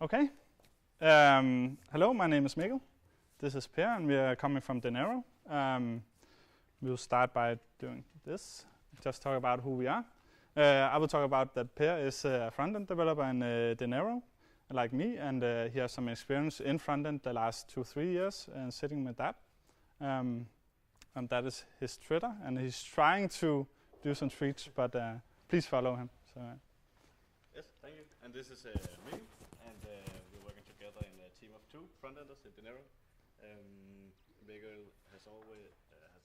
Okay. Hello, my name is Mikkel. This is Per, and we are coming from Dinero. We'll start by doing this. Just talk about who we are. I will talk about that Per is a front-end developer in Dinero, like me, and he has some experience in front-end the last 2-3 years, and sitting with that. And that is his Twitter, and he's trying to do some tweets, but please follow him. So, yes, thank you. And this is Mikkel, and we're working together in a team of 2 front-enders in Dinero. Mikkel has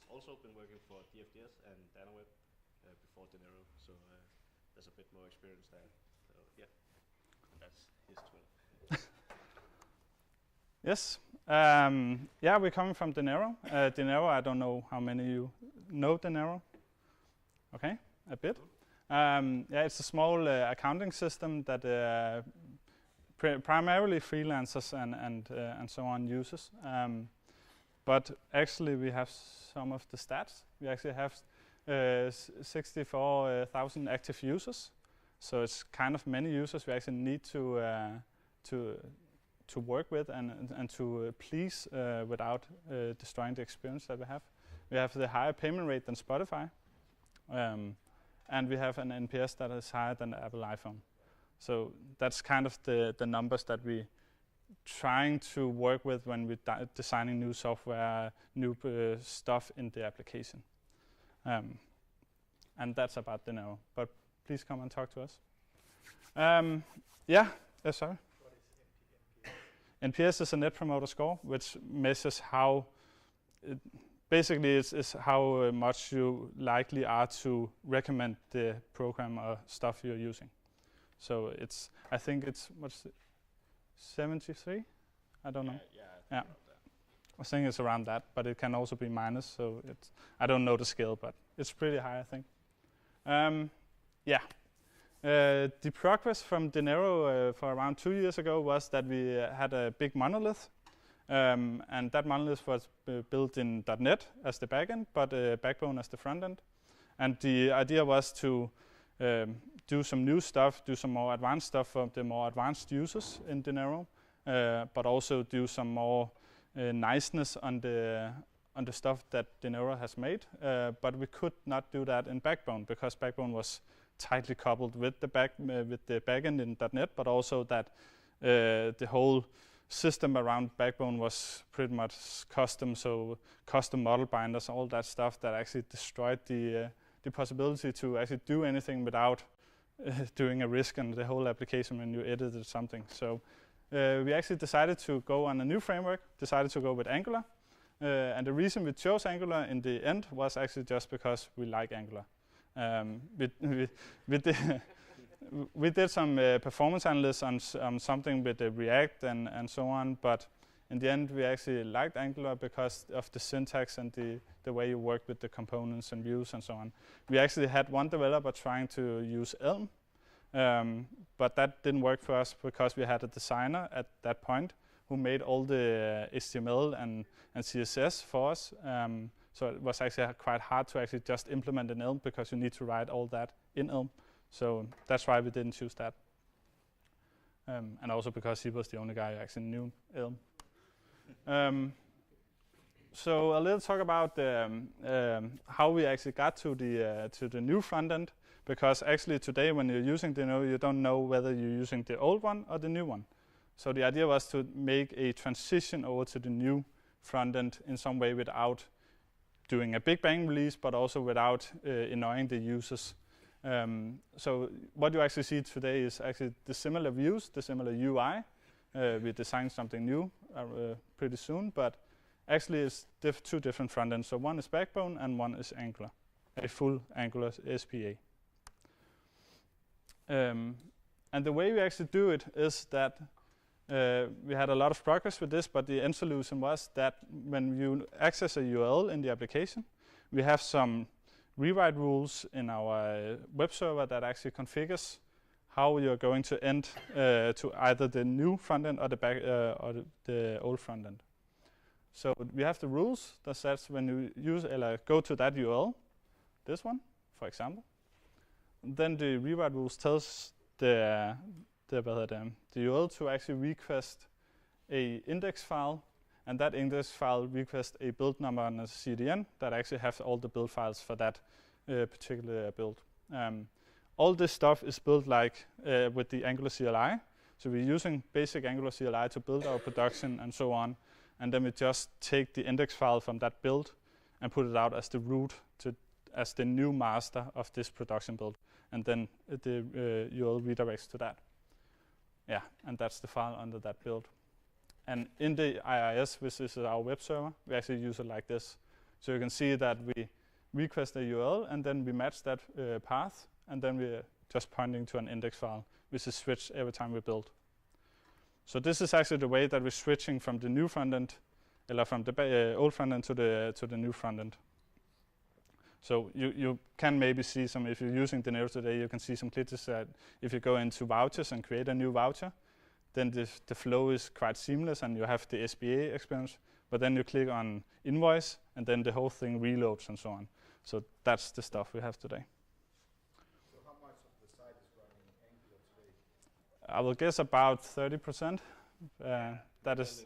also been working for DFDS and Dinero before Dinero, so there's a bit more experience there. So yeah, that's his Twitter. Yes. Yeah, we're coming from Dinero. Dinero, I don't know how many of you know Dinero. Okay, a bit. Yeah, it's a small accounting system that primarily freelancers and so on uses. But actually, we have some of the stats. We actually have 64,000 active users. So it's kind of many users we actually need to work with and to please without destroying the experience that we have. We have the higher payment rate than Spotify. And we have an NPS that is higher than the Apple iPhone. So that's kind of the numbers that we trying to work with when we're designing new software, new stuff in the application. And that's about Dinero. But please come and talk to us. Yeah, sorry. What is NPS? NPS is a Net Promoter Score, which measures how, basically it's how much you likely are to recommend the program or stuff you're using. So it's, I think it's, what's it, 73? I don't know. Yeah. I think it's around that, but it can also be minus, so it's, I don't know the scale, but it's pretty high, I think. Yeah. The progress from Dinero for around 2 years ago was that we had a big monolith, and that monolith was built in .NET as the backend, but Backbone as the frontend. And the idea was to do some new stuff, do some more advanced stuff for the more advanced users in Dinero, but also do some more niceness on the stuff that Dinero has made. But we could not do that in Backbone because Backbone was tightly coupled with the backend in .NET, but also that the whole system around Backbone was pretty much custom, so custom model binders, all that stuff that actually destroyed the possibility to actually do anything without doing a risk on the whole application when you edited something. So we actually decided to go on a new framework, decided to go with Angular. And the reason we chose Angular in the end was actually just because we like Angular. We did some performance analysis on something with React and so on, but in the end we actually liked Angular because of the syntax and the way you work with the components and views and so on. We actually had one developer trying to use Elm, but that didn't work for us because we had a designer at that point who made all the HTML and CSS for us. So it was actually quite hard to actually just implement in Elm because you need to write all that in Elm. So that's why we didn't choose that. And also because he was the only guy who actually knew Elm. So a little talk about how we actually got to the new front end, because actually today when you're using Dinero, you don't know whether you're using the old one or the new one. So the idea was to make a transition over to the new front end in some way without doing a big bang release, but also without annoying the users. So what you actually see today is actually the similar views, the similar UI. We designed something new pretty soon, but actually it's 2 different front ends. So one is Backbone and one is Angular, a full Angular SPA. And the way we actually do it is that we had a lot of progress with this, but the end solution was that when you access a URL in the application, we have some rewrite rules in our web server that actually configures how you're going to end to either the new frontend or the old frontend. So we have the rules that says when you go to that URL, this one, for example, then the rewrite rules tells the the URL to actually request a index file, and that index file requests a build number and a CDN that actually have all the build files for that particular build. All this stuff is built like with the Angular CLI. So we're using basic Angular CLI to build our production and so on, and then we just take the index file from that build and put it out as the root, as the new master of this production build, and then the URL redirects to that. Yeah, and that's the file under that build. And in the IIS, which is our web server, we actually use it like this. So you can see that we request a URL, and then we match that path, and then we're just pointing to an index file, which is switched every time we build. So this is actually the way that we're switching from the new frontend, or from the old frontend to the new frontend. So you can maybe see some, if you're using Dinero today, you can see some glitches that if you go into vouchers and create a new voucher, then the flow is quite seamless and you have the SBA experience, but then you click on invoice and then the whole thing reloads and so on. So that's the stuff we have today. So how much of the site is running Angular today? I will guess about 30%. That is.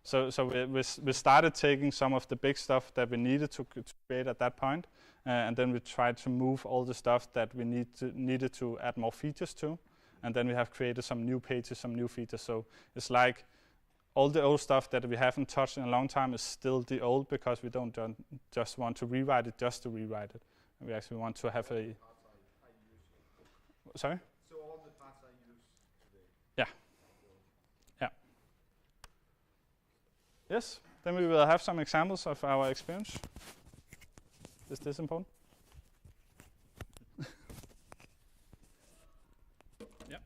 So we started taking some of the big stuff that we needed to create at that point, and then we tried to move all the stuff that we needed to add more features to, and then we have created some new pages, some new features. So it's like all the old stuff that we haven't touched in a long time is still the old, because we don't just want to rewrite it just to rewrite it. We actually want to have a. Sorry? So all the parts I use today. Yeah. Yeah. Yes, then we will have some examples of our experience. Is this important? Yeah.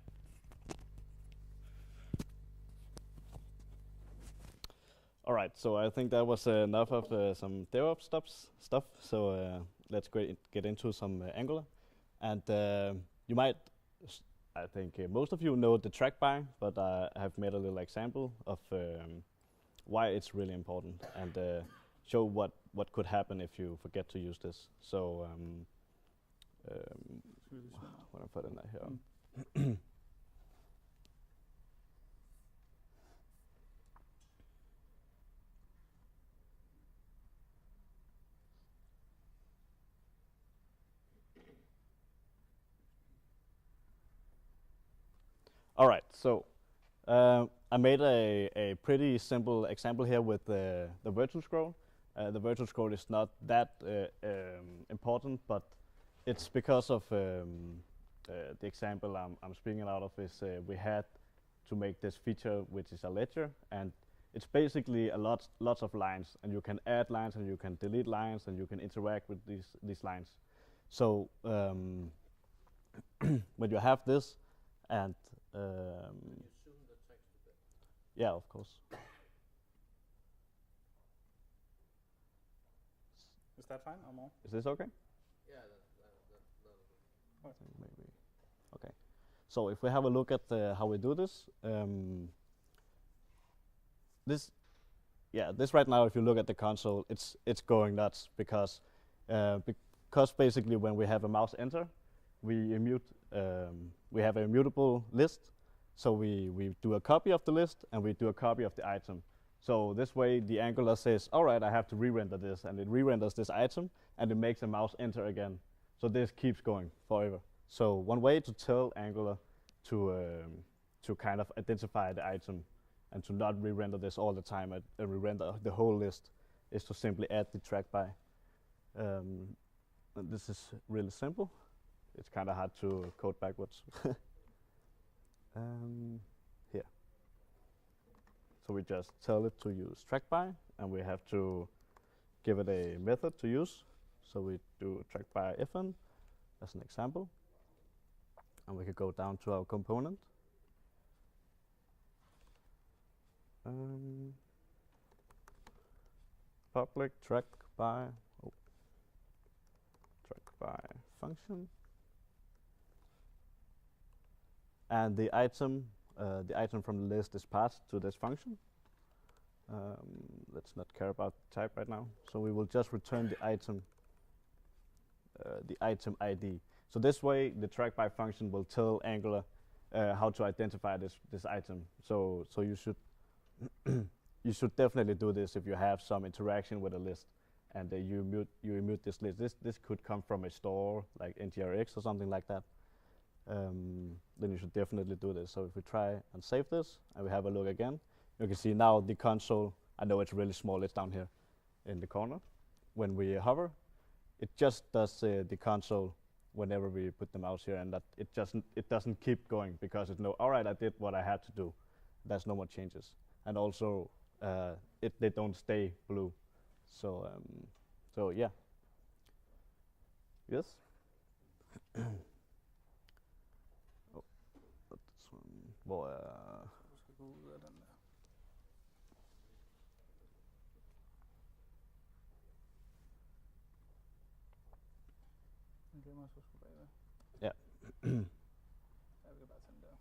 All right, so I think that was enough of some DevOps stuff. So let's get into some Angular. And you might, I think most of you know the track by, but I have made a little example of why it's really important, and show what could happen if you forget to use this. So what I put in that here. All right, so I made a pretty simple example here with the virtual scroll. The virtual scroll is not that important, but it's because of the example I'm speaking out of is we had to make this feature, which is a ledger, and it's basically lots of lines, and you can add lines, and you can delete lines, and you can interact with these lines. So when you have this, and Can you zoom the text a bit? yeah, of course. Is that fine or more? Is this okay? Yeah, that'll do. Maybe. Okay. So if we have a look at how we do this, this right now, if you look at the console, it's going nuts because basically when we have a mouse enter, we have a immutable list. So we do a copy of the list and we do a copy of the item. So this way the Angular says, all right, I have to re-render this, and it re-renders this item and it makes a mouse enter again. So this keeps going forever. So one way to tell Angular to kind of identify the item and to not re-render this all the time and re-render the whole list is to simply add the track by. And this is really simple. It's kind of hard to code backwards. Here. So we just tell it to use track by, and we have to give it a method to use. So we do track by fn as an example, and we can go down to our component. Public track by function, and the item from the list is passed to this function. Let's not care about the type right now. So we will just return the item ID. So this way, the track by function will tell Angular how to identify this item. So you should you should definitely do this if you have some interaction with a list, and you emute this list. This could come from a store like NGRX or something like that. Then you should definitely do this. So if we try and save this, and we have a look again, you can see now the console. I know it's really small. It's down here in the corner. When we hover, it just does the console whenever we put the mouse here, and that it doesn't keep going because it knows, all right, I did what I had to do. There's no more changes, and also they don't stay blue. So so yeah. Yes. Oh, this one. Hvor Du skal gå ud af den der. Den glemmer jeg så sgu bagved. Ja. Ja, vi kan bare tage den der.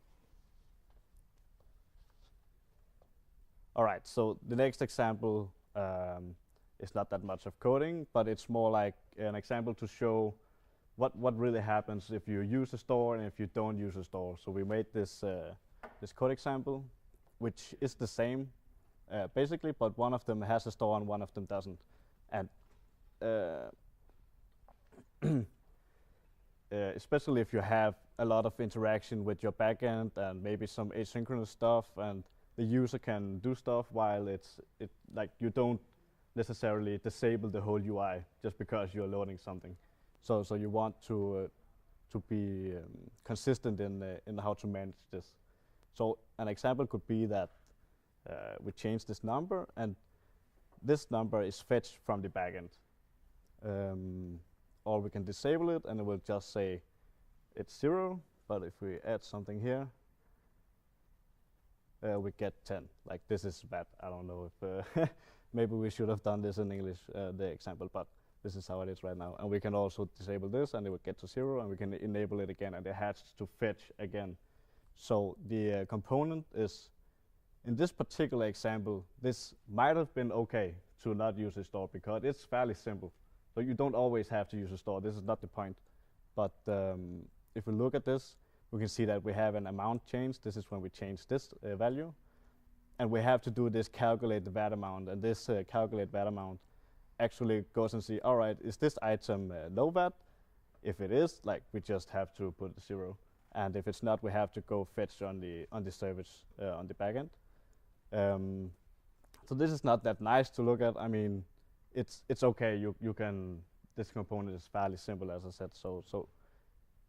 All right, so the next example is not that much of coding, but it's more like an example to show what really happens if you use a store and if you don't use a store. So we made this this code example, which is the same basically, but one of them has a store and one of them doesn't. And especially if you have a lot of interaction with your backend and maybe some asynchronous stuff, and the user can do stuff while like you don't necessarily disable the whole UI just because you're loading something. So you want to be consistent in how to manage this. So an example could be that we change this number, and this number is fetched from the backend. Or we can disable it, and it will just say it's 0. But if we add something here, we get 10. Like, this is bad. I don't know if maybe we should have done this in English, the example, but this is how it is right now. And we can also disable this, and it will get to 0, and we can enable it again, and it has to fetch again. So the component is, in this particular example, this might have been okay to not use a store because it's fairly simple. So you don't always have to use a store. This is not the point. But if we look at this, we can see that we have an amount change. This is when we change this value. And we have to do this calculate the VAT amount. And this calculate VAT amount actually goes and see, all right, is this item low VAT? If it is, like, we just have to put 0. And if it's not, we have to go fetch on the service on the backend. So this is not that nice to look at. I mean, it's okay. You can. This component is fairly simple, as I said. So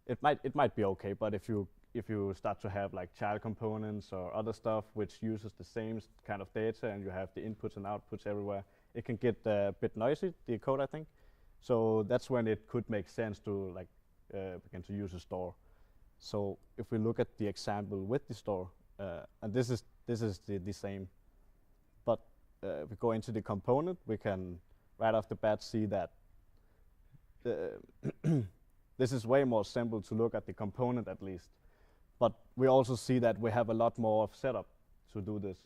it might be okay. But if you start to have like child components or other stuff which uses the same kind of data, and you have the inputs and outputs everywhere, it can get a bit noisy, the code, I think. So that's when it could make sense to like begin to use a store. So if we look at the example with the store, and this is the same, but if we go into the component, we can right off the bat see that this is way more simple to look at the component at least. But we also see that we have a lot more of setup to do this.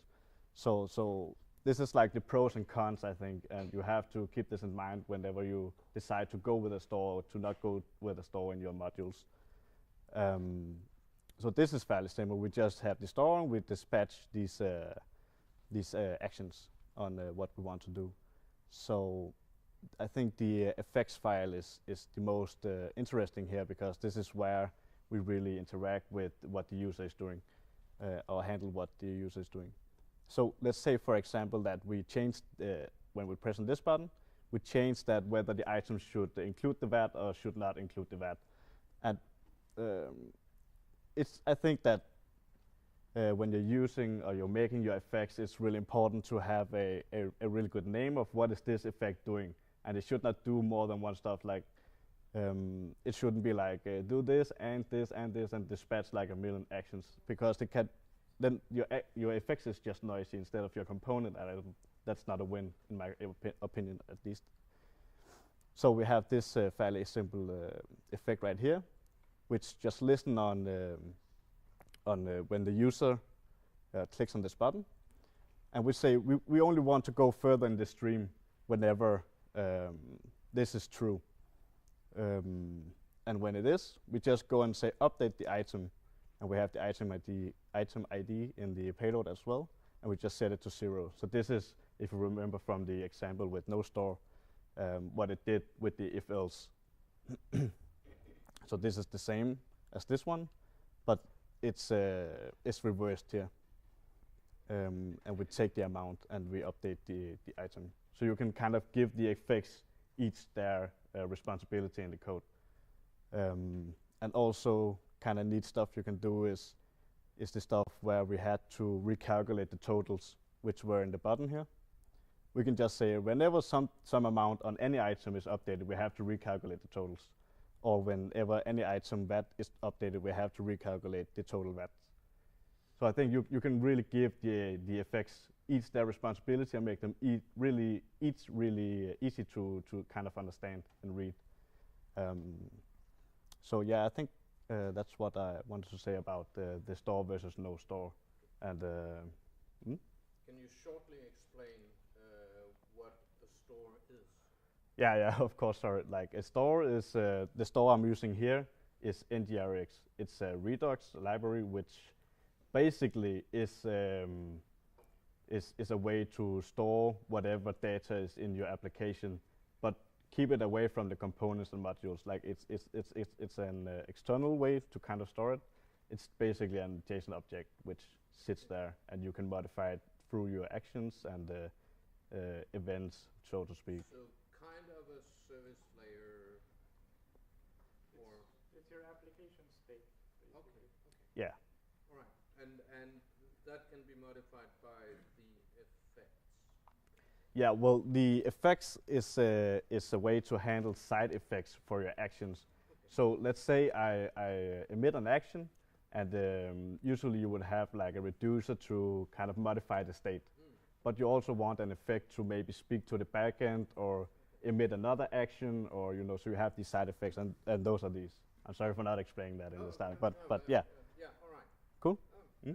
So this is like the pros and cons, I think, and you have to keep this in mind whenever you decide to go with a store or to not go with a store in your modules. So this is fairly simple. We just have the store and we dispatch these actions on what we want to do. So I think the effects file is the most interesting here, because this is where we really interact with what the user is doing or handle what the user is doing. So let's say, for example, that we changed, when we press on this button, we changed that whether the item should include the VAT or should not include the VAT. And I think that when you're using or you're making your effects, it's really important to have a really good name of what is this effect doing. And it should not do more than one stuff. Like it shouldn't be like do this and this and this and dispatch like a million actions, because they can, then your effects is just noisy instead of your component, and that's not a win in my opinion, at least. So we have this fairly simple effect right here, which just listen on when the user clicks on this button, and we say we only want to go further in the stream whenever this is true. And when it is, we just go and say update the item and we have the item ID in the payload as well, and we just set it to 0. So this is, if you remember from the example with no store, what it did with the if else. So this is the same as this one, but it's reversed here. And we take the amount and we update the item. So you can kind of give the effects each their responsibility in the code. And also kind of neat stuff you can do is the stuff where we had to recalculate the totals, which were in the button here. We can just say whenever some amount on any item is updated, we have to recalculate the totals. Or whenever any item VAT is updated, we have to recalculate the total VAT. So I think you can really give the effects each their responsibility and make them really easy to kind of understand and read. So yeah, I think that's what I wanted to say about the store versus no store. And Can you shortly explain what a store is? Yeah, of course. Sorry. Like a store is the store I'm using here is NGRX. It's a Redux library, which basically is a way to store whatever data is in your application, but keep it away from the components and modules. Like it's an external way to kind of store it. It's basically an JSON object which sits there, and you can modify it through your actions and events, so to speak. So kind of a service layer, or it's your application state. okay. Yeah. All right, and that can be modified by the effects. Yeah, well, the effects is a way to handle side effects for your actions. Okay. So let's say I emit an action, and usually you would have like a reducer to kind of modify the state. But you also want an effect to maybe speak to the backend or emit another action, or so you have these side effects, and those are these. I'm sorry for not explaining that in the start, but yeah. Yeah, all right. Cool. Yeah,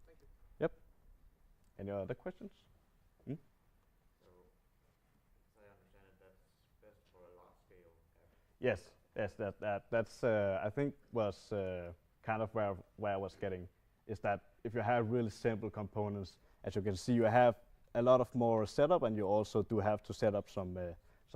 thank you. Yep. Any other questions? So, as I understand it, that's best for a large scale app. Yes, that's I think was kind of where I was getting, is that if you have really simple components, as you can see, you have a lot of more setup, and you also do have to set up some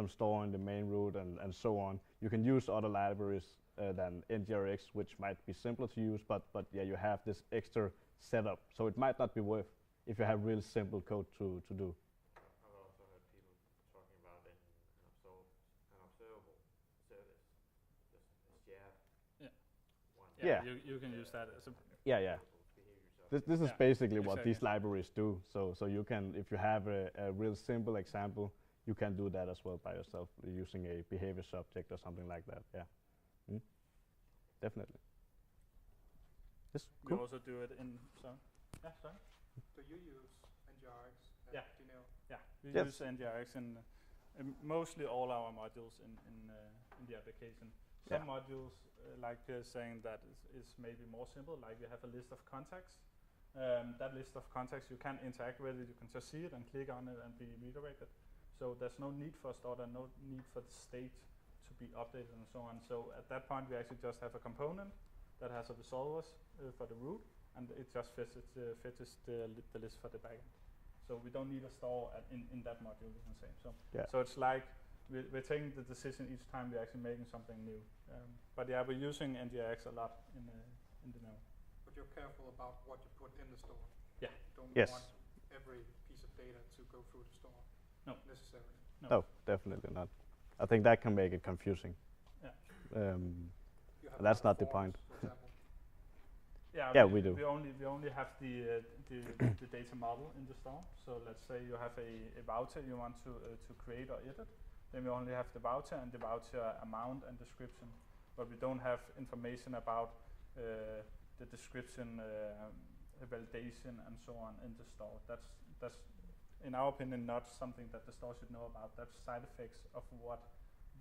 store in the main root and so on. You can use other libraries than NGRX, which might be simpler to use, but yeah, you have this extra setup, so it might not be worth if you have really simple code to do. I've also heard people talking about an observable service, just a shared one. Yeah. You can use that as a Yeah. This is Yeah, basically what exactly. these libraries do. So you can, if you have a real simple example, you can do that as well by yourself using a behavior subject or something like that. Yeah. Definitely. Yes. We Cool. also do it in sorry. Yeah, sorry. Do you use NGRX at Yeah. Dinero? Yeah, we Yes. use NGRX in mostly all our modules in the application. Some modules, like saying that is maybe more simple, like you have a list of contacts. That list of contacts you can interact with it, you can just see it and click on it and be redirected. So there's no need for a store, there's no need for the state to be updated and so on. So at that point we actually just have a component that has a resolvers for the root, and it just fetches the list for the backend. So we don't need a store in that module, you can say. So it's like we're taking the decision each time we're actually making something new. But yeah, we're using NGRX a lot in Dinero. But you're careful about what you put in the store. Yeah. Don't Yes. want every piece of data to go through the store. No. Necessarily. No, definitely not. I think that can make it confusing. Yeah. You have That's other not the forms, point. for example. Yeah, we do. We only have the data model in the store. So let's say you have a voucher you want to create or edit. Then we only have the voucher and the voucher amount and description, but we don't have information about the description, validation, and so on in the store. That's in our opinion not something that the store should know about. That's side effects of what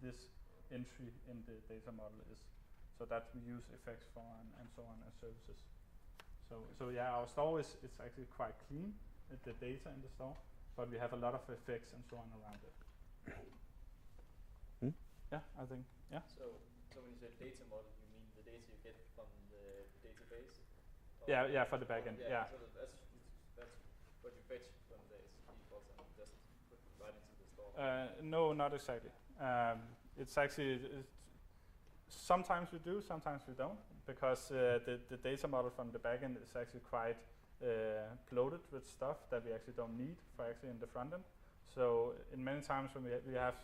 this entry in the data model is. So that we use effects for and so on as services. So yeah, our store is actually quite clean, the data in the store, but we have a lot of effects and so on around it. Yeah, I think, yeah. So when you say data model, you mean the data you get from the database? Yeah, for the backend. Yeah. So that's what you fetch from the pitfalls and just put right into the store. No, not exactly. It's actually sometimes we do, sometimes we don't, because the data model from the backend is actually quite bloated with stuff that we actually don't need for actually in the front end. So in many times when we have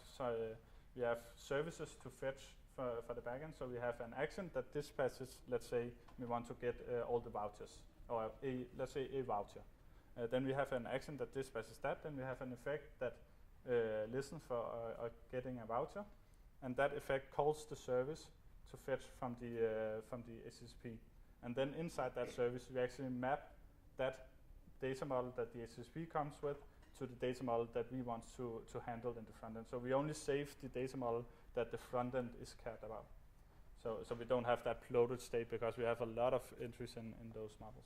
services to fetch for the backend, so we have an action that dispatches. Let's say we want to get all the vouchers, or let's say a voucher. Then we have an action that dispatches that. Then we have an effect that listens for getting a voucher, and that effect calls the service to fetch from the SSP. And then inside that service, we actually map that data model that the SSP comes with to the data model that we want to handle in the front end. So we only save the data model that the front end is cared about. So we don't have that bloated state because we have a lot of entries in those models.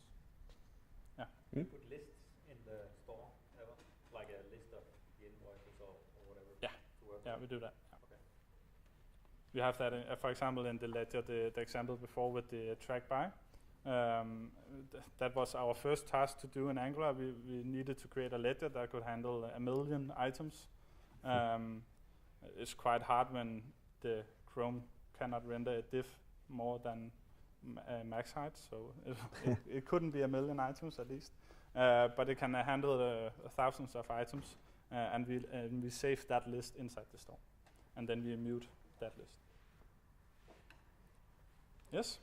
Yeah. You put lists in the store, ever? Like a list of the invoices or whatever? Yeah. To work Yeah, with? we do that. Yeah. Okay. We have that, for example, in the ledger, the example before with the track by. That was our first task to do in Angular. We needed to create a ledger that could handle 1 million items. It's quite hard when the Chrome cannot render a div more than max height, so it couldn't be 1 million items at least. But it can handle thousands of items, and we save that list inside the store, and then we mute that list. Yes,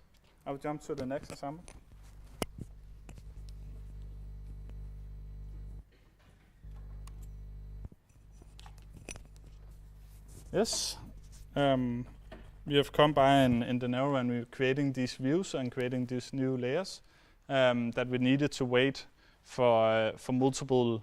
I will jump to the next example. Yes, we have come by in Dinero and we're creating these views and creating these new layers that we needed to wait for multiple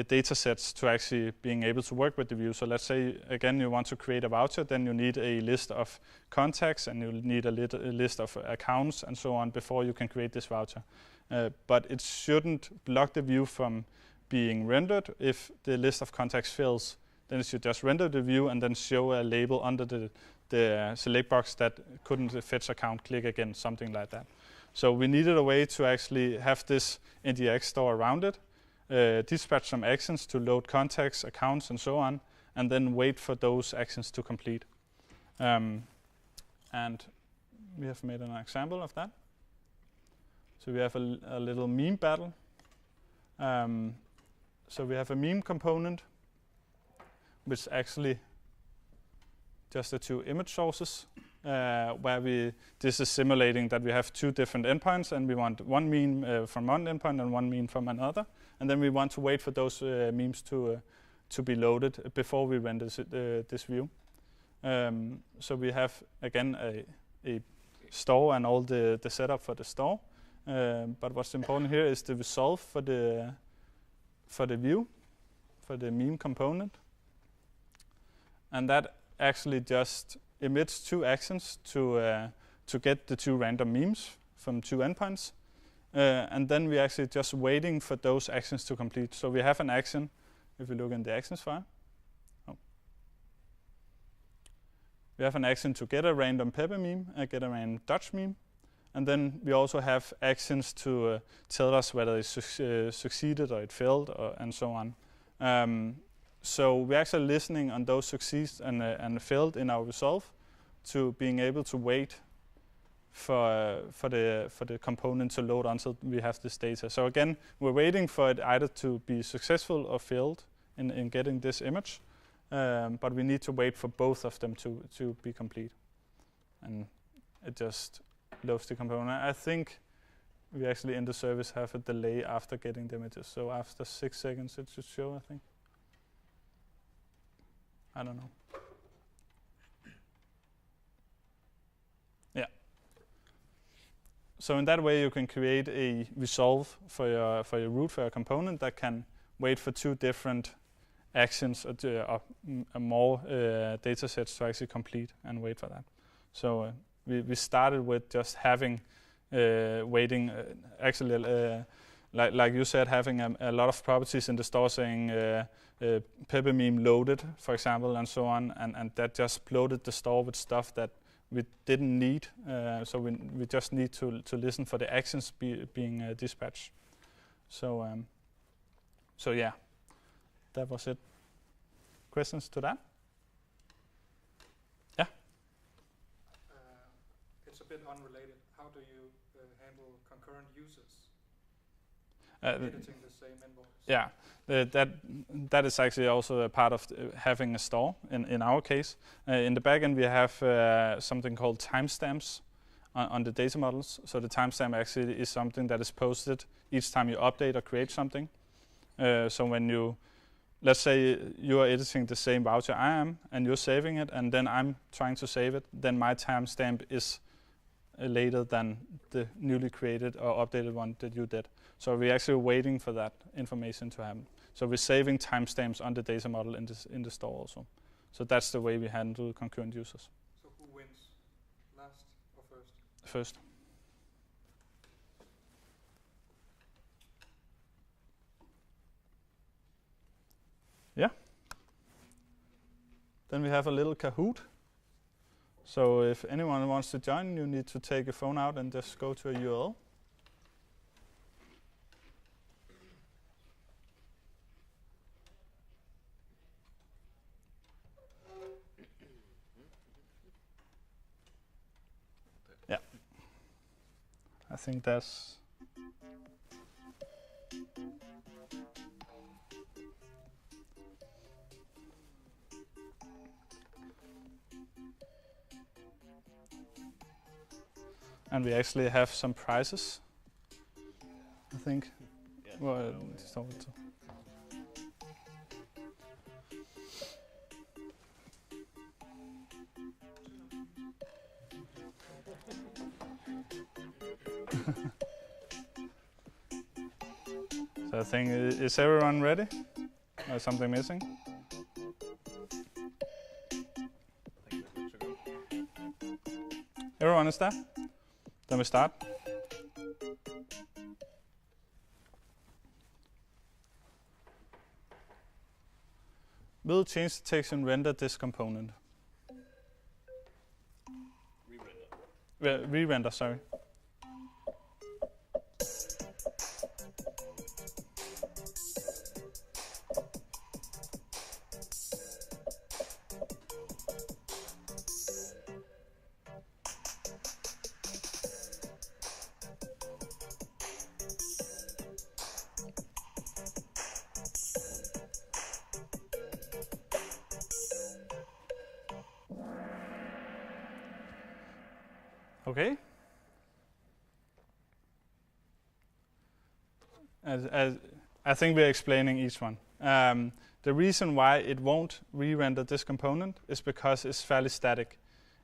data sets to actually being able to work with the view. So let's say, again, you want to create a voucher, then you need a list of contacts and you need a list of accounts and so on before you can create this voucher. But it shouldn't block the view from being rendered. If the list of contacts fills, then it should just render the view and then show a label under the select box that couldn't fetch account, click again, something like that. So we needed a way to actually have this NDX store around it, dispatch some actions to load contacts, accounts, and so on, and then wait for those actions to complete. And we have made an example of that. So we have a little meme battle. So we have a meme component, which actually just the two image sources, where this is simulating that we have two different endpoints, and we want one meme from one endpoint and one meme from another, and then we want to wait for those memes to be loaded before we render this view. So we have again a store and all the setup for the store, but what's important here is the resolve for the view, for the meme component, and that actually just emits two actions to get the two random memes from two endpoints. And then we're actually just waiting for those actions to complete. So we have an action, if we look in the actions file. We have an action to get a random Pepper meme and get a random Dutch meme. And then we also have actions to tell us whether it succeeded or it failed, and so on. So we're actually listening on those succeeds and failed in our resolve to being able to wait for the component to load until we have this data. So again, we're waiting for it either to be successful or failed in getting this image, but we need to wait for both of them to be complete. And it just loads the component. I think we actually in the service have a delay after getting the images. So after 6 seconds it should show, I think. I don't know. Yeah. So in that way, you can create a resolve for your root, for your component that can wait for two different actions or more data sets to actually complete and wait for that. So we started with just having waiting, actually like you said, having a lot of properties in the store saying Pepper meme loaded, for example, and so on, and that just bloated the store with stuff that we didn't need. So we just need to listen for the actions being dispatched. So yeah, that was it. Questions to that? Yeah. It's a bit unrelated. How do you handle concurrent users editing the same invoice? Yeah, that is actually also a part of having a store in our case. In the backend we have something called timestamps on the data models. So the timestamp actually is something that is posted each time you update or create something. So when you, let's say you are editing the same voucher I am and you're saving it and then I'm trying to save it, then my timestamp is later than the newly created or updated one that you did. So we're actually waiting for that information to happen. So we're saving timestamps on the data model in the store also. So that's the way we handle concurrent users. So who wins, last or first? First. Yeah. Then we have a little Kahoot. So if anyone wants to join, you need to take a phone out and just go to a URL. Yeah. I think that's... And we actually have some prizes, I think. Yeah. Well, start with two. So I think, is everyone ready? Or is something missing? I think we're good to go. Everyone is there? Then we start. Will change detection render this component? Re-render. Re-render, sorry. Okay. As I think we're explaining each one. The reason why it won't re-render this component is because it's fairly static.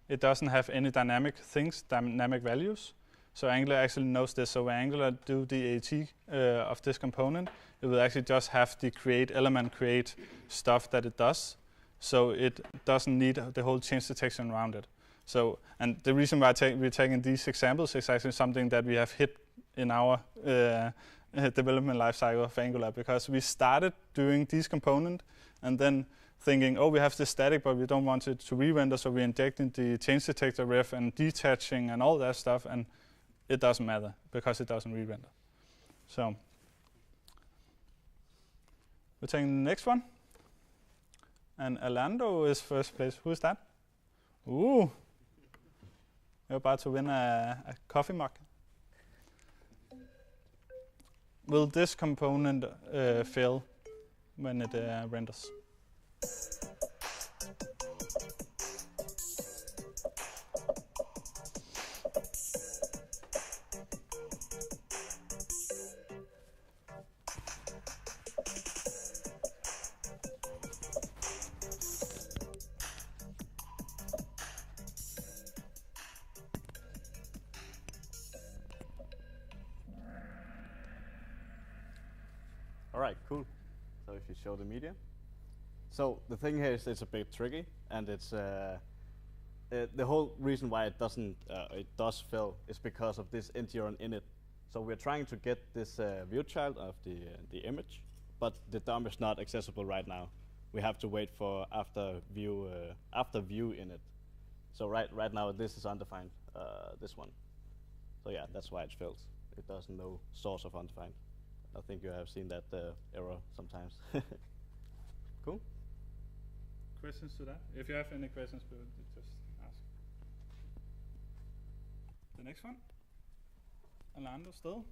It doesn't have any dynamic things, dynamic values. So Angular actually knows this. So when Angular do the AT of this component, it will actually just have the create element create stuff that it does. So it doesn't need the whole change detection around it. So, and the reason why we're taking these examples is actually something that we have hit in our development lifecycle of Angular, because we started doing these components and then thinking, oh, we have this static, but we don't want it to re-render, so we're injecting the change detector ref and detaching and all that stuff, and it doesn't matter because it doesn't re-render. So, we're taking the next one. And Orlando is first place. Who is that? Ooh. You're about to win a coffee mug. Will this component fail when it renders? All right, cool. So if you show the media. So the thing here is it's a bit tricky, and it's the whole reason why it does fail is because of this integer init. So we're trying to get this view child of the image, but the DOM is not accessible right now. We have to wait for after view init. So right now this is undefined, this one. So yeah, that's why it fails. It doesn't know source of undefined. I think you have seen that error sometimes. Cool. Questions to that? If you have any questions, just ask. The next one. Orlando still.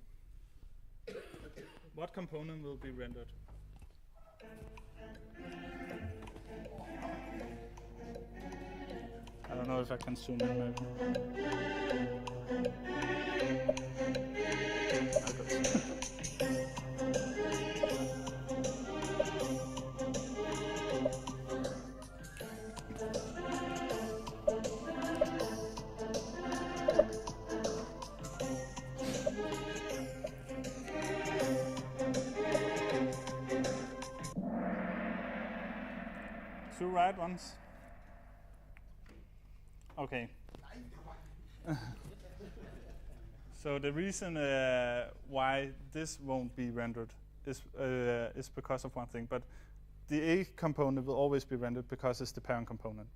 What component will be rendered? I don't know if I can zoom in maybe. Two right ones. Okay. So the reason why this won't be rendered is because of one thing. But the A component will always be rendered because it's the parent component.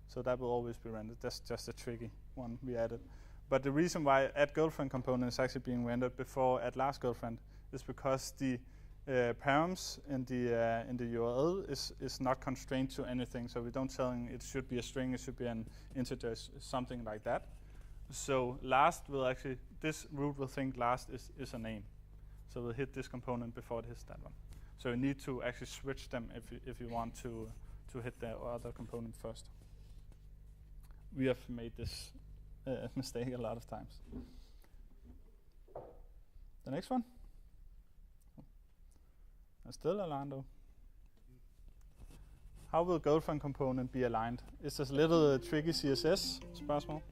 So that will always be rendered. That's just a tricky one we added. But the reason why add_girlfriend component is actually being rendered before add_last_girlfriend is because the params in the URL is not constrained to anything. So we don't tell it should be a string, it should be an integer, something like that. So last will actually, this root will think last is a name. So we'll hit this component before it hits that one. So you need to actually switch them if you want to hit the other component first. We have made this mistake a lot of times. The next one. Still Orlando. How will girlfriend component be aligned? It's this little tricky CSS spørgsmål.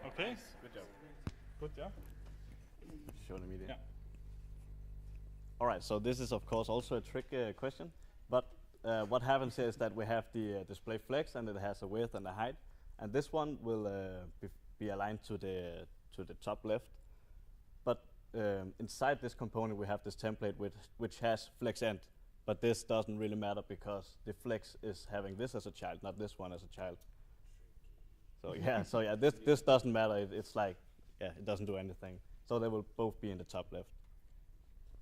Okay. Good job. Good job. Show the media. Yeah. All right, so this is of course also a trick question, but what happens here is that we have the display flex and it has a width and a height, and this one will be aligned to the top left. But inside this component we have this template which has flex end, but this doesn't really matter because the flex is having this as a child, not this one as a child. So yeah, this doesn't matter. It's like, yeah, it doesn't do anything. So they will both be in the top left.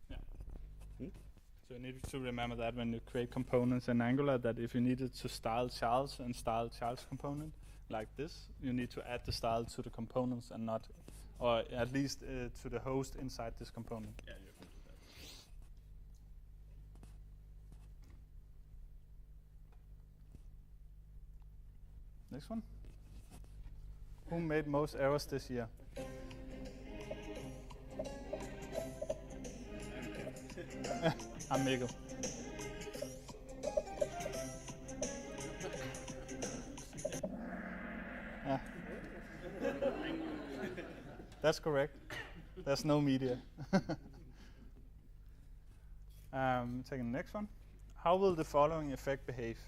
Yeah. So you need to remember that when you create components in Angular, that if you needed to style Charles and style Charles component like this, you need to add the style to the components and not, or at least to the host inside this component. Yeah, you can do that. Next one. Who made most errors this year? I'm Mikkel. Yeah. That's correct. There's no media. Taking the next one. How will the following effect behave?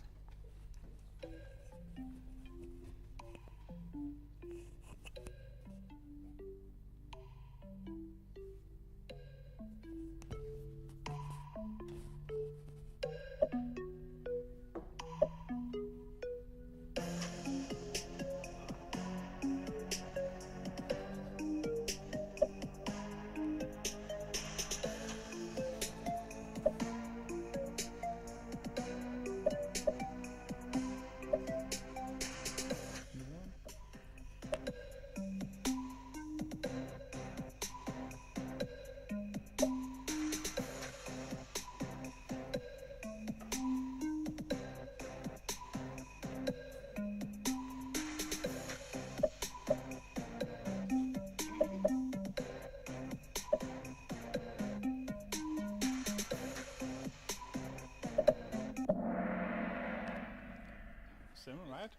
Right?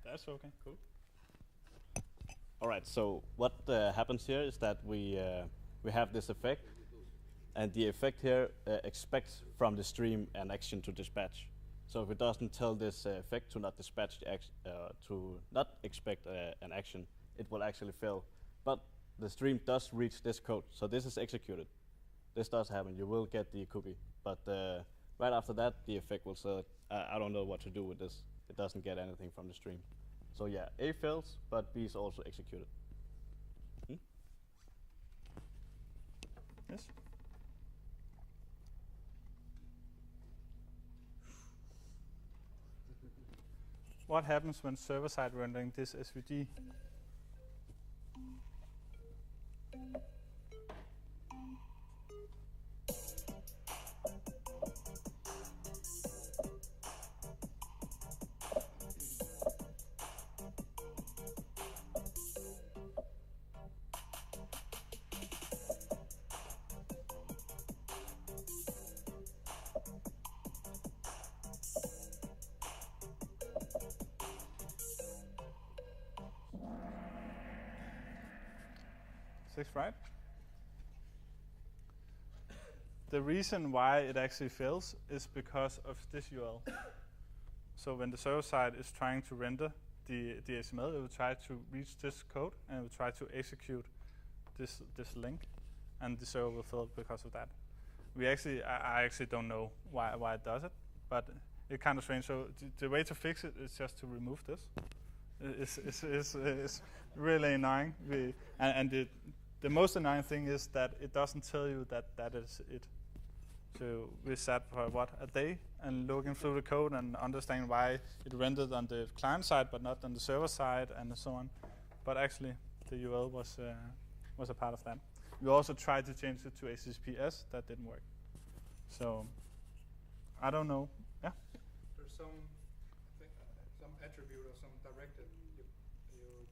That's okay. Cool. All right. So what happens here is that we have this effect, and the effect here expects from the stream an action to dispatch. So if it doesn't tell this effect to not dispatch to not expect an action, it will actually fail. But the stream does reach this code, so this is executed. This does happen. You will get the cookie, but right after that, the effect will say, I don't know what to do with this. It doesn't get anything from the stream. So yeah, A fails, but B is also executed. Yes? What happens when server-side rendering this SVG? Six, right? The reason why it actually fails is because of this URL. So when the server side is trying to render the HTML, it will try to reach this code and it will try to execute this link, and the server will fail because of that. I actually don't know why it does it, but it's kind of strange. So the way to fix it is just to remove this. It's really annoying. The most annoying thing is that it doesn't tell you that is it. So we sat for a day and looking through the code and understanding why it rendered on the client side but not on the server side and so on. But actually, the URL was a part of that. We also tried to change it to HTTPS. That didn't work. So I don't know. Yeah. There's some attribute or some directive you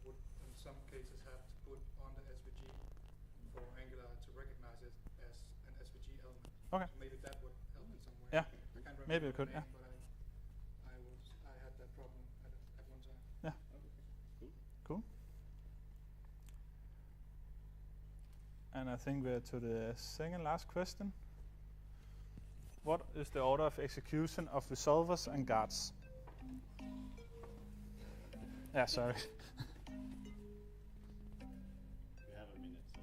would in some cases have to put on the SVG for Angular to recognize it as an SVG element. Okay. So maybe that would help in some way. Yeah. I can't remember Maybe it could. the Yeah. name, but I had that problem at one time. Yeah. Cool. And I think we're to the second last question. What is the order of execution of resolvers and guards? Yeah, sorry. We have a minute, so.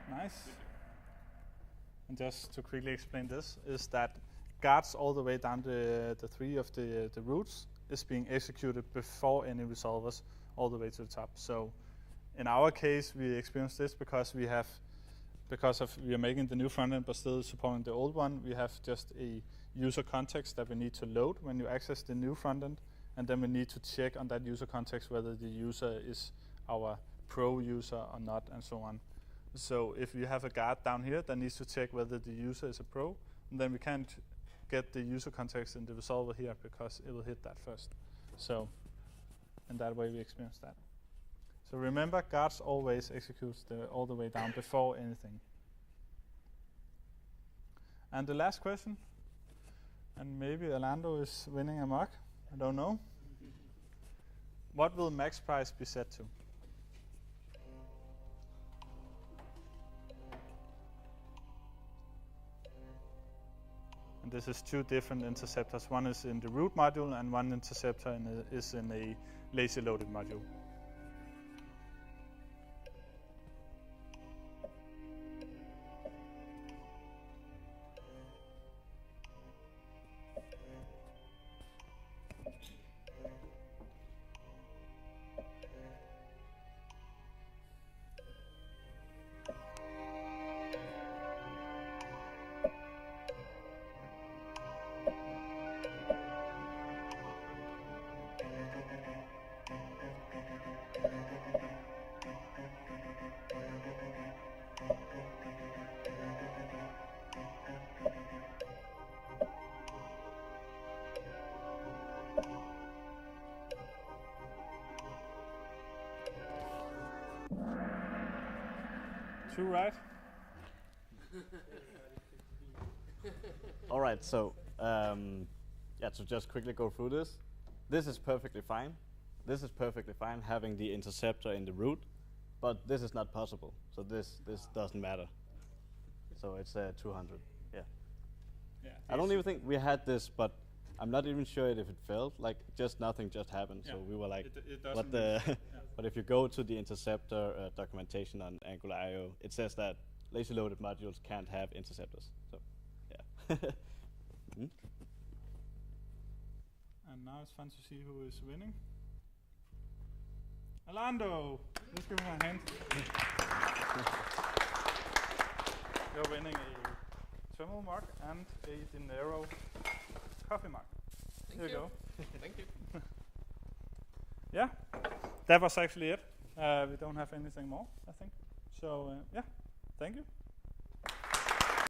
Nice. And just to quickly explain this, is that guards all the way down the three of the roots is being executed before any resolvers all the way to the top. So in our case, we experience this because we are making the new front end but still supporting the old one. We have just a user context that we need to load when you access the new front end, and then we need to check on that user context whether the user is our pro user or not, and so on. So if you have a guard down here that needs to check whether the user is a pro, and then we can't get the user context in the resolver here because it will hit that first. So in that way we experience that. So remember, guards always executes all the way down before anything. And the last question, and maybe Orlando is winning amok, I don't know. What will max price be set to? And this is two different interceptors. One is in the root module and one interceptor is in a lazy loaded module. 2 right. All right, so yeah, to just quickly go through this. This is perfectly fine. This is perfectly fine having the interceptor in the root, but this is not possible. So this doesn't matter. So it's 200. Yeah. Yeah. I don't even think we had this, but I'm not even sure if it failed. Like just nothing just happened. Yeah. So we were like, It what doesn't. the? Yeah. But if you go to the interceptor documentation on Angular IO, it says that lazy loaded modules can't have interceptors. So yeah. And now it's fun to see who is winning. Orlando! Let's give him a hand. You're winning a terminal mug and a Dinero coffee mug. Here you go. Thank you. Yeah, that was actually it. We don't have anything more, I think. So yeah, thank you.